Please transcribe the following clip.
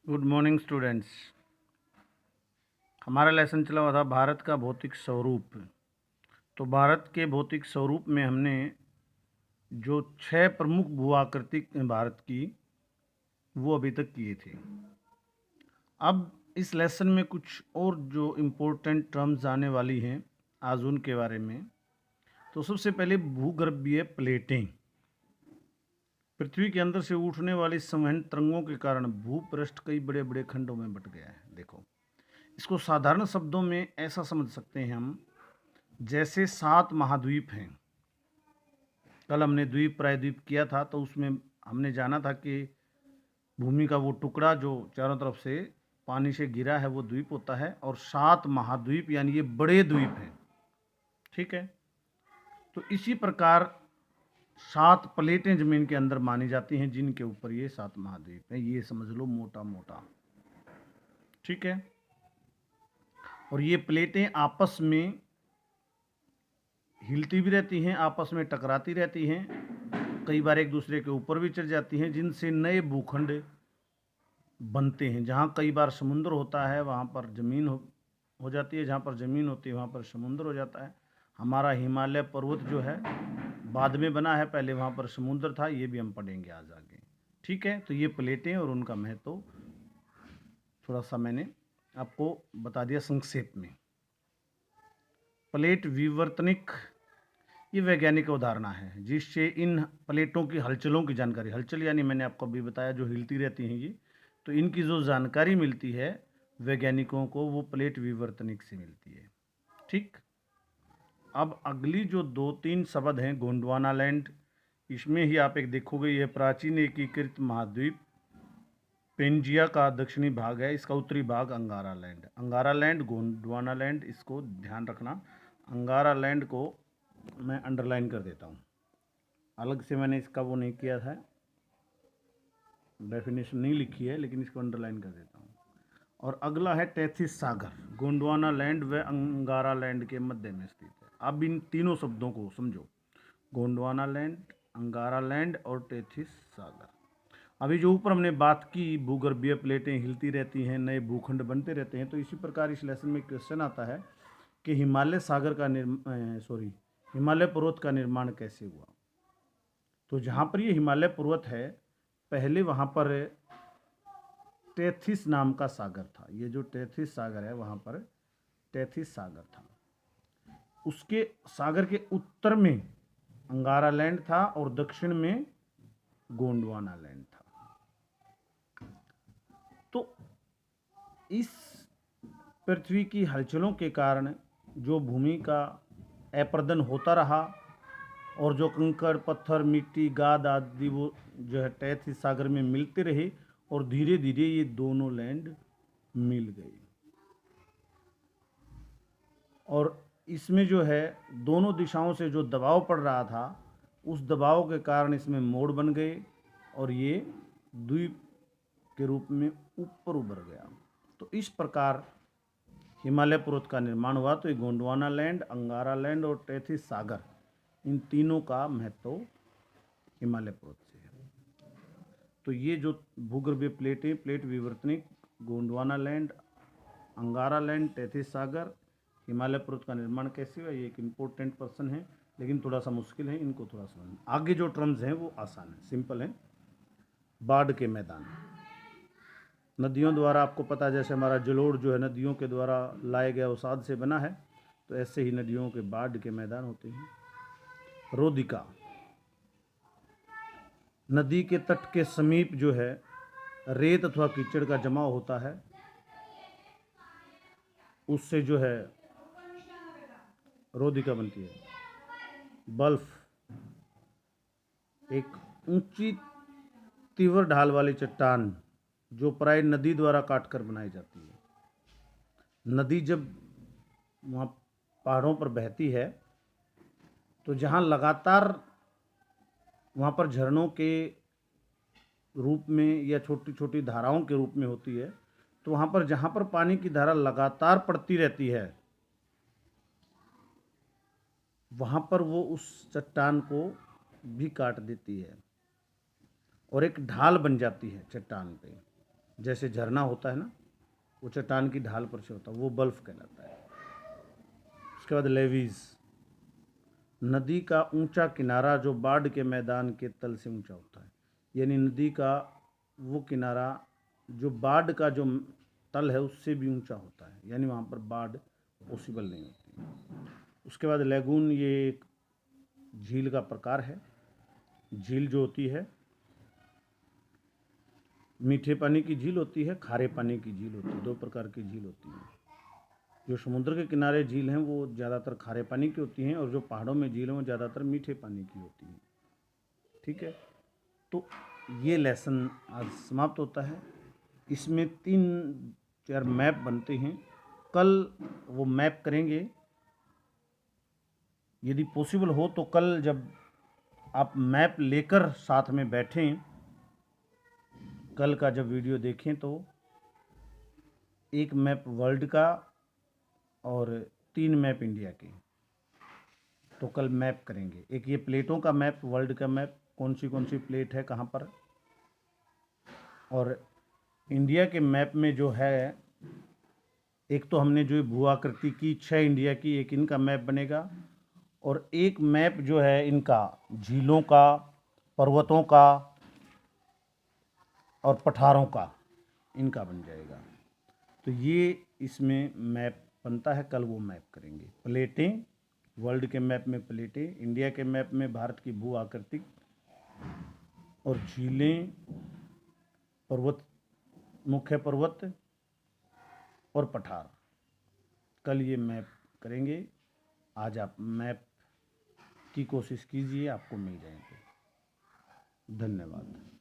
Good morning students. हमारा lesson चला हुआ था भारत का भौतिक स्वरूप। तो भारत के भौतिक स्वरूप में हमने जो 6 प्रमुख भू आकृति भारत की वो अभी तक किए थे। अब इस लेसन में कुछ और जो इम्पोर्टेंट टर्म्स आने वाली हैं आज उनके बारे में। तो सबसे पहले भूगर्भीय प्लेटें। पृथ्वी के अंदर से उठने वाली संवहन तरंगों के कारण भूपृष्ठ कई बड़े बड़े खंडों में बंट गया है। देखो, इसको साधारण शब्दों में ऐसा समझ सकते हैं हम, जैसे 7 महाद्वीप हैं। कल हमने द्वीप प्रायद्वीप किया था, तो उसमें हमने जाना था कि भूमि का वो टुकड़ा जो चारों तरफ से पानी से घिरा है वो द्वीप होता है, और 7 महाद्वीप यानी ये बड़े द्वीप हैं। ठीक है, तो इसी प्रकार 7 प्लेटें जमीन के अंदर मानी जाती हैं जिनके ऊपर ये 7 महाद्वीप हैं। ये समझ लो मोटा मोटा। ठीक है, और ये प्लेटें आपस में हिलती भी रहती हैं, आपस में टकराती रहती हैं, कई बार एक दूसरे के ऊपर भी चढ़ जाती हैं, जिनसे नए भूखंड बनते हैं। जहाँ कई बार समुद्र होता है वहाँ पर ज़मीन हो जाती है, जहाँ पर ज़मीन होती है वहाँ पर समुद्र हो जाता है। हमारा हिमालय पर्वत जो है बाद में बना है, पहले वहाँ पर समुद्र था, ये भी हम पढ़ेंगे आज आगे। ठीक है, तो ये प्लेटें और उनका महत्व थोड़ा सा मैंने आपको बता दिया संक्षेप में। प्लेट विवर्तनिक ये वैज्ञानिक अवधारणा है जिससे इन प्लेटों की हलचलों की जानकारी, हलचल यानी मैंने आपको अभी बताया जो हिलती रहती हैं ये, तो इनकी जो जानकारी मिलती है वैज्ञानिकों को वो प्लेट विवर्तनिक से मिलती है। ठीक, अब अगली जो 2-3 शब्द हैं, गोंडवाना लैंड, इसमें ही आप एक देखोगे ये प्राचीन एकीकृत महाद्वीप पेंजिया का दक्षिणी भाग है, इसका उत्तरी भाग अंगारा land. Angara land, Gondwana land, इसको ध्यान रखना। अंगारा लैंड को मैं अंडरलाइन कर देता हूँ, अलग से मैंने इसका वो नहीं किया था, डेफिनेशन नहीं लिखी है, लेकिन इसको अंडरलाइन कर देता हूँ। और अगला है टेथिस सागर, गोंडवाना लैंड व अंगारा लैंड के मध्य में स्थित है। अब इन तीनों शब्दों को समझो, गोंडवाना लैंड, अंगारा लैंड और टेथिस सागर। अभी जो ऊपर हमने बात की भूगर्भीय प्लेटें हिलती रहती हैं, नए भूखंड बनते रहते हैं, तो इसी प्रकार इस लेसन में क्वेश्चन आता है कि हिमालय सागर का हिमालय पर्वत का निर्माण कैसे हुआ। तो जहाँ पर ये हिमालय पर्वत है, पहले वहाँ पर टेथिस नाम का सागर था। ये जो टेथिस सागर है वहाँ पर टेथिस सागर था। उसके सागर के उत्तर में अंगारा लैंड था और दक्षिण में गोंडवाना लैंड था। तो इस पृथ्वी की हलचलों के कारण जो भूमि का अपर्दन होता रहा और जो कंकड़ पत्थर मिट्टी गाद आदि वो जो है टेथिस सागर में मिलते रहे, और धीरे धीरे ये दोनों लैंड मिल गई। और इसमें जो है दोनों दिशाओं से जो दबाव पड़ रहा था, उस दबाव के कारण इसमें मोड़ बन गए और ये द्वीप के रूप में ऊपर उभर गया। तो इस प्रकार हिमालय पर्वत का निर्माण हुआ। तो ये गोंडवाना लैंड, अंगारा लैंड और टेथिस सागर, इन तीनों का महत्व हिमालय पर्वत से है। तो ये जो भूगर्भीय प्लेटें, प्लेट विवर्तनिक, गोंडवाना लैंड, अंगारा लैंड, टेथिस सागर, हिमालय पर्वत का निर्माण कैसे हुआ, ये एक इम्पोर्टेंट पर्सन है, लेकिन थोड़ा सा मुश्किल है, इनको थोड़ा समझना। आगे जो टर्म्स हैं वो आसान है, सिंपल है। बाढ़ के मैदान, नदियों द्वारा, आपको पता है जैसे हमारा जलोढ़ जो है नदियों के द्वारा लाए गए अवसाद से बना है, तो ऐसे ही नदियों के बाढ़ के मैदान होते हैं। रोदिका, नदी के तट के समीप जो है रेत अथवा कीचड़ का जमाव होता है, उससे जो है रोदिका बनती है। बल्फ, एक ऊंची तीव्र ढाल वाली चट्टान जो प्राय नदी द्वारा काटकर बनाई जाती है। नदी जब वहाँ पहाड़ों पर बहती है, तो जहाँ लगातार वहाँ पर झरनों के रूप में या छोटी छोटी धाराओं के रूप में होती है, तो वहाँ पर जहाँ पर पानी की धारा लगातार पड़ती रहती है, वहाँ पर वो उस चट्टान को भी काट देती है और एक ढाल बन जाती है चट्टान पे। जैसे झरना होता है ना, वो चट्टान की ढाल पर से होता है, वो बल्फ कहलाता है। उसके बाद लेवीज, नदी का ऊंचा किनारा जो बाढ़ के मैदान के तल से ऊंचा होता है। यानी नदी का वो किनारा जो बाढ़ का जो तल है उससे भी ऊंचा होता है, यानी वहाँ पर बाढ़ पॉसिबल नहीं होती। उसके बाद लेगून, ये एक झील का प्रकार है। झील जो होती है, मीठे पानी की झील होती है, खारे पानी की झील होती है, दो प्रकार की झील होती है। जो समुद्र के किनारे झील हैं वो ज़्यादातर खारे पानी की होती हैं, और जो पहाड़ों में झील हैं वो ज़्यादातर मीठे पानी की होती हैं। ठीक है, तो ये लेसन आज समाप्त होता है। इसमें 3-4 मैप बनते हैं, कल वो मैप करेंगे। यदि पॉसिबल हो तो कल जब आप मैप लेकर साथ में बैठें, कल का जब वीडियो देखें तो एक मैप वर्ल्ड का और 3 मैप इंडिया के, तो कल मैप करेंगे। एक ये प्लेटों का मैप, वर्ल्ड का मैप, कौन सी प्लेट है कहाँ पर, और इंडिया के मैप में जो है, एक तो हमने जो भू-आकृति की 6 इंडिया की, एक इनका मैप बनेगा, और एक मैप जो है इनका झीलों का, पर्वतों का और पठारों का, इनका बन जाएगा। तो ये इसमें मैप बनता है, कल वो मैप करेंगे। प्लेटें, वर्ल्ड के मैप में प्लेटें, इंडिया के मैप में भारत की भू आकृतिक और झीलें, पर्वत, मुख्य पर्वत और पठार, कल ये मैप करेंगे। आज आप मैप की कोशिश कीजिए, आपको मिल जाएंगे। धन्यवाद।